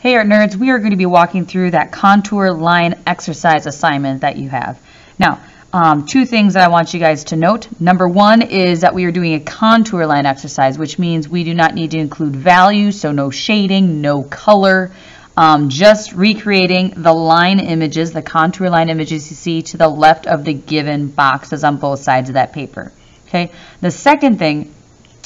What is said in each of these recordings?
Hey Art Nerds, we are going to be walking through that contour line exercise assignment that you have. Now, two things that I want you guys to note. Number one is that we are doing a contour line exercise, which means we do not need to include values, so no shading, no color, just recreating the line images, the contour line images you see to the left of the given boxes on both sides of that paper. Okay. The second thing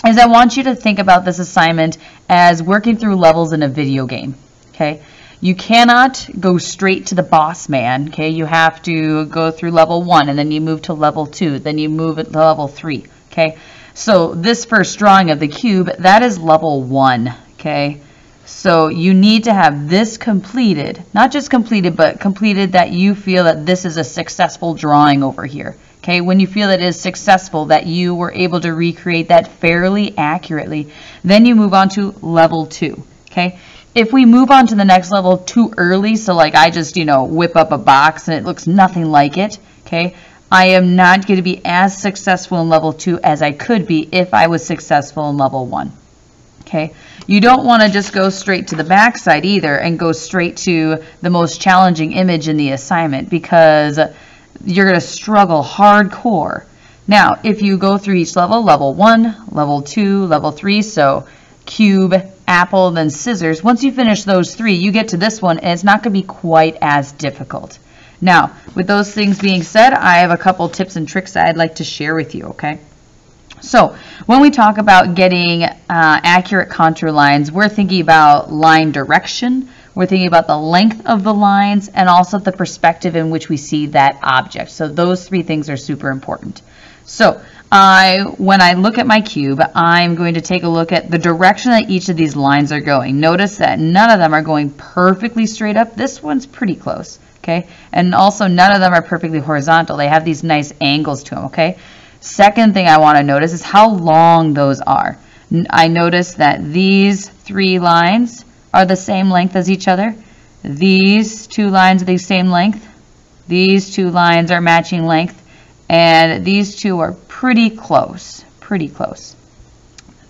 is I want you to think about this assignment as working through levels in a video game. Okay, you cannot go straight to the boss man. Okay, you have to go through level 1 and then you move to level 2, then you move it to level 3. Okay, so this first drawing of the cube, that is level 1. Okay, so you need to have this completed, not just completed, but completed that you feel that this is a successful drawing over here. Okay, when you feel it is successful, that you were able to recreate that fairly accurately, then you move on to level 2. Okay. If we move on to the next level too early, so like I just, whip up a box and it looks nothing like it, okay, I am not going to be as successful in level 2 as I could be if I was successful in level 1. Okay, you don't want to just go straight to the back side either and go straight to the most challenging image in the assignment, because you're going to struggle hardcore. Now, if you go through each level, level 1, level 2, level 3, so cube, apple, then scissors. Once you finish those 3, you get to this one, and it's not going to be quite as difficult. Now, with those things being said, I have a couple tips and tricks that I'd like to share with you, okay? So, when we talk about getting accurate contour lines, we're thinking about line direction, we're thinking about the length of the lines, and also the perspective in which we see that object. So those 3 things are super important. So, when I look at my cube, I'm going to take a look at the direction that each of these lines are going. Notice that none of them are going perfectly straight up. This one's pretty close, okay? And also none of them are perfectly horizontal. They have these nice angles to them, okay? Second thing I want to notice is how long those are. I notice that these 3 lines are the same length as each other. These 2 lines are the same length. These 2 lines are matching length. And these 2 are pretty close, pretty close.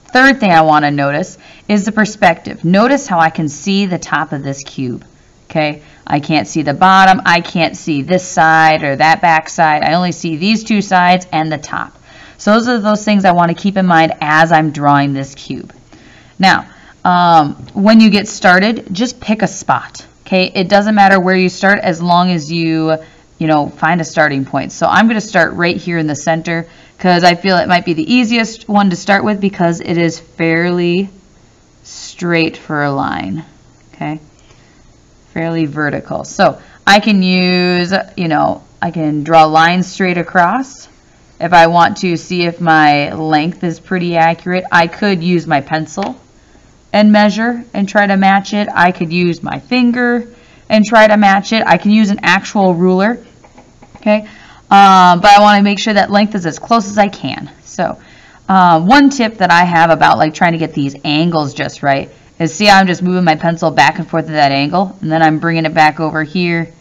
Third thing I want to notice is the perspective. Notice how I can see the top of this cube, okay? I can't see the bottom, I can't see this side or that back side. I only see these 2 sides and the top. So those are those things I want to keep in mind as I'm drawing this cube. Now, when you get started, just pick a spot, okay? It doesn't matter where you start as long as you find a starting point. So I'm going to start right here in the center because I feel it might be the easiest one to start with because it is fairly straight for a line, okay? Fairly vertical. So I can use, I can draw lines straight across. If I want to see if my length is pretty accurate, I could use my pencil and measure and try to match it. I could use my finger and try to match it. I can use an actual ruler, okay? But I want to make sure that length is as close as I can. So one tip that I have about trying to get these angles just right is, see how I'm just moving my pencil back and forth at that angle, and then I'm bringing it back over here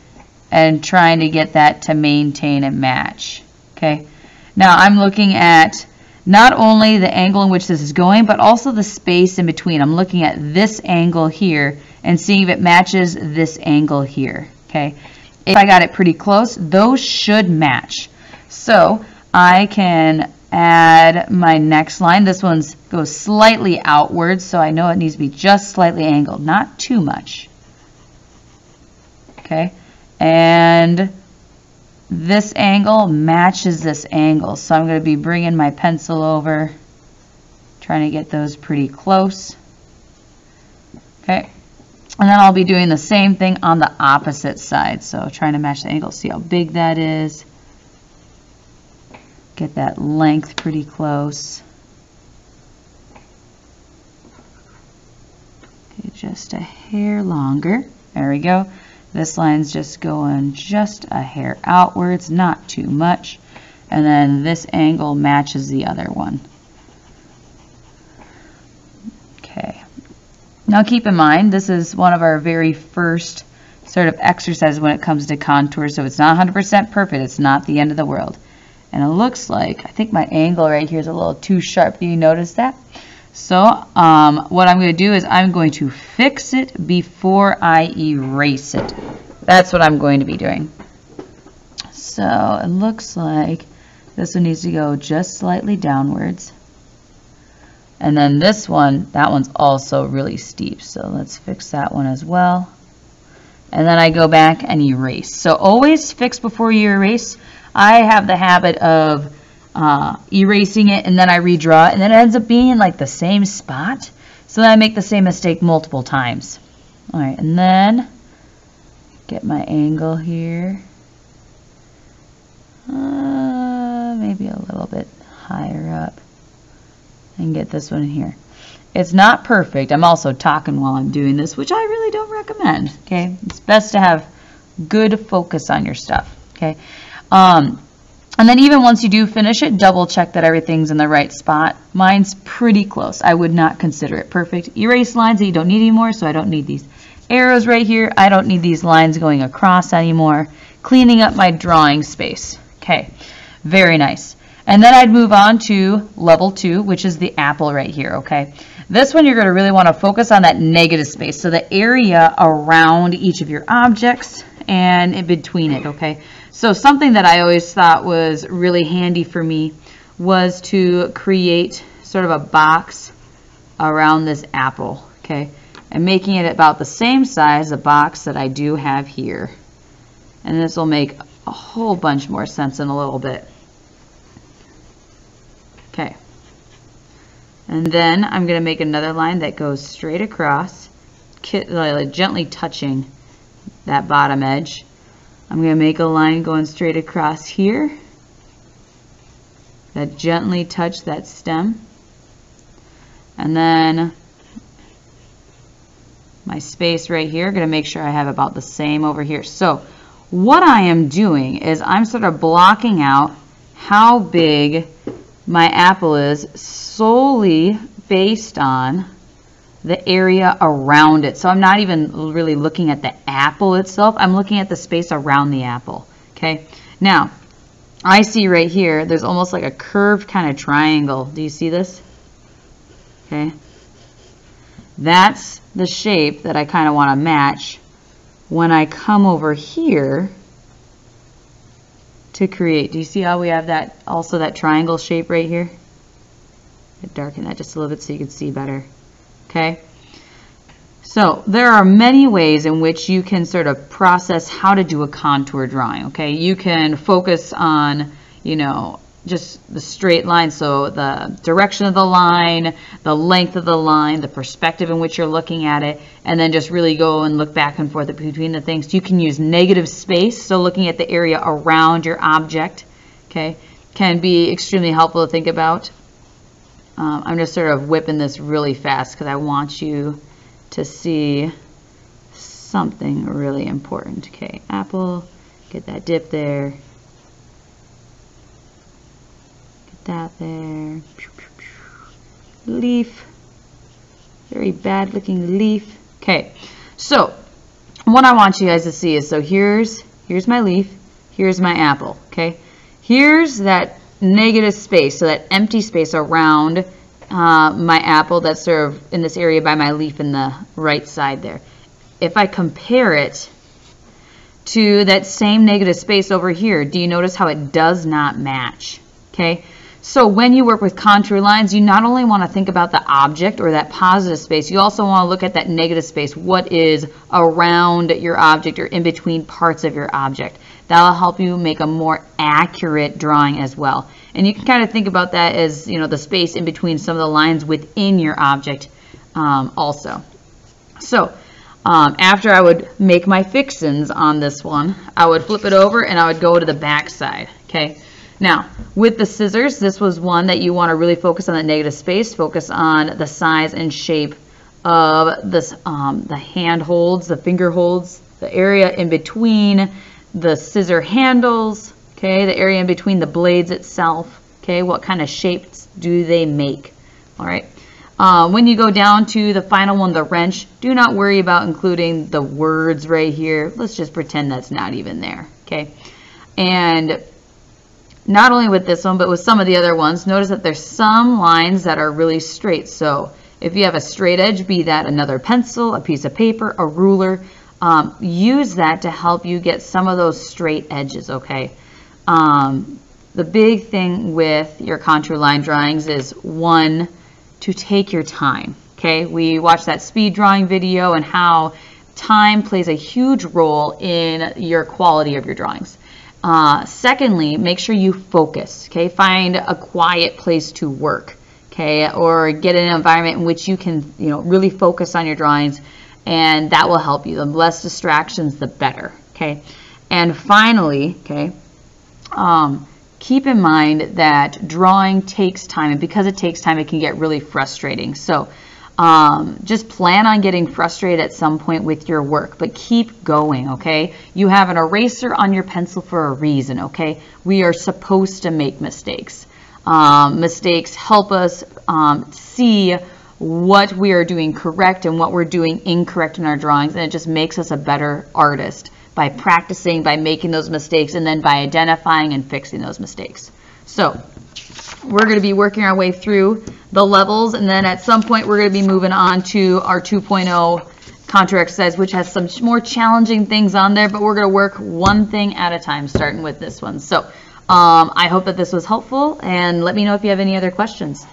and trying to get that to maintain and match, okay? Now I'm looking at not only the angle in which this is going, but also the space in between. I'm looking at this angle here and seeing if it matches this angle here, okay? If I got it pretty close, those should match. So I can add my next line. This one goes slightly outwards, so I know it needs to be just slightly angled, not too much, okay? And this angle matches this angle, so I'm going to be bringing my pencil over, trying to get those pretty close, okay? And then I'll be doing the same thing on the opposite side. So trying to match the angle, see how big that is. Get that length pretty close. Okay, just a hair longer. There we go. This line's just going just a hair outwards, not too much. And then this angle matches the other one. Okay. Now keep in mind, this is one of our very first sort of exercises when it comes to contour, so it's not 100% perfect. It's not the end of the world. And it looks like, I think my angle right here is a little too sharp. Do you notice that? So what I'm going to do is I'm going to fix it before I erase it. That's what I'm going to be doing. So it looks like this one needs to go just slightly downwards. And then this one, that one's also really steep. So let's fix that one as well. And then I go back and erase. So always fix before you erase. I have the habit of erasing it and then I redraw it, and then it ends up being like the same spot. So then I make the same mistake multiple times. All right, and then get my angle here. Maybe a little bit higher up. And get this one in here. It's not perfect. I'm also talking while I'm doing this, which I really don't recommend. Okay, it's best to have good focus on your stuff. Okay, and then even once you do finish it, double check that everything's in the right spot. Mine's pretty close. I would not consider it perfect. Erase lines that you don't need anymore, so I don't need these arrows right here. I don't need these lines going across anymore. Cleaning up my drawing space. Okay, very nice. And then I'd move on to level 2, which is the apple right here, okay? This one you're going to really want to focus on that negative space, so the area around each of your objects and in between it, okay? So something that I always thought was really handy for me was to create sort of a box around this apple, okay? And making it about the same size, the box that I do have here. And this will make a whole bunch more sense in a little bit. Okay, and then I'm going to make another line that goes straight across, gently touching that bottom edge. I'm going to make a line going straight across here that gently touch that stem. And then my space right here, going to make sure I have about the same over here. So what I am doing is I'm sort of blocking out how big my apple is solely based on the area around it. So I'm not even really looking at the apple itself. I'm looking at the space around the apple. Okay. Now, I see right here, there's almost like a curved kind of triangle. Do you see this? Okay. That's the shape that I kind of want to match when I come over here to create. Do you see how we have that, also that triangle shape right here? Darken that just a little bit so you can see better. Okay, so there are many ways in which you can sort of process how to do a contour drawing. Okay, you can focus on, you know, just the straight line, so the direction of the line, the length of the line, the perspective in which you're looking at it, and then just really go and look back and forth between the things. You can use negative space, so looking at the area around your object, okay, can be extremely helpful to think about. I'm just sort of whipping this really fast because I want you to see something really important. Okay, apple, get that dip there. That there. Leaf. Very bad looking leaf. Okay, so what I want you guys to see is, so here's my leaf, here's my apple. Okay, here's that negative space, so that empty space around my apple that's sort of in this area by my leaf in the right side there. If I compare it to that same negative space over here, do you notice how it does not match? Okay. So when you work with contour lines, you not only want to think about the object or that positive space, you also want to look at that negative space, what is around your object or in between parts of your object. That'll help you make a more accurate drawing as well. And you can kind of think about that as, you know, the space in between some of the lines within your object also. So after I would make my fixins on this one, I would flip it over and I would go to the back side. Okay. Now, with the scissors, this was one that you want to really focus on the negative space, focus on the size and shape of this, the hand holds, the finger holds, the area in between the scissor handles, okay, the area in between the blades itself, okay, what kind of shapes do they make, all right. When you go down to the final one, the wrench, do not worry about including the words right here. Let's just pretend that's not even there, okay. And not only with this one, but with some of the other ones, notice that there's some lines that are really straight. So if you have a straight edge, be that another pencil, a piece of paper, a ruler, use that to help you get some of those straight edges, okay? The big thing with your contour line drawings is, one, to take your time, okay? We watched that speed drawing video and how time plays a huge role in your quality of your drawings. Secondly, make sure you focus, okay? Find a quiet place to work, okay? Or get an environment in which you can, really focus on your drawings, and that will help you. The less distractions, the better, okay? And finally, okay, keep in mind that drawing takes time, and because it takes time, it can get really frustrating. So just plan on getting frustrated at some point with your work, but keep going, okay? You have an eraser on your pencil for a reason, okay? We are supposed to make mistakes. Mistakes help us see what we are doing correct and what we're doing incorrect in our drawings, and it just makes us a better artist by practicing, by making those mistakes, and then by identifying and fixing those mistakes. So we're going to be working our way through the levels, and then at some point we're going to be moving on to our 2.0 contour exercise, which has some more challenging things on there, but we're going to work one thing at a time, starting with this one. So I hope that this was helpful, and let me know if you have any other questions.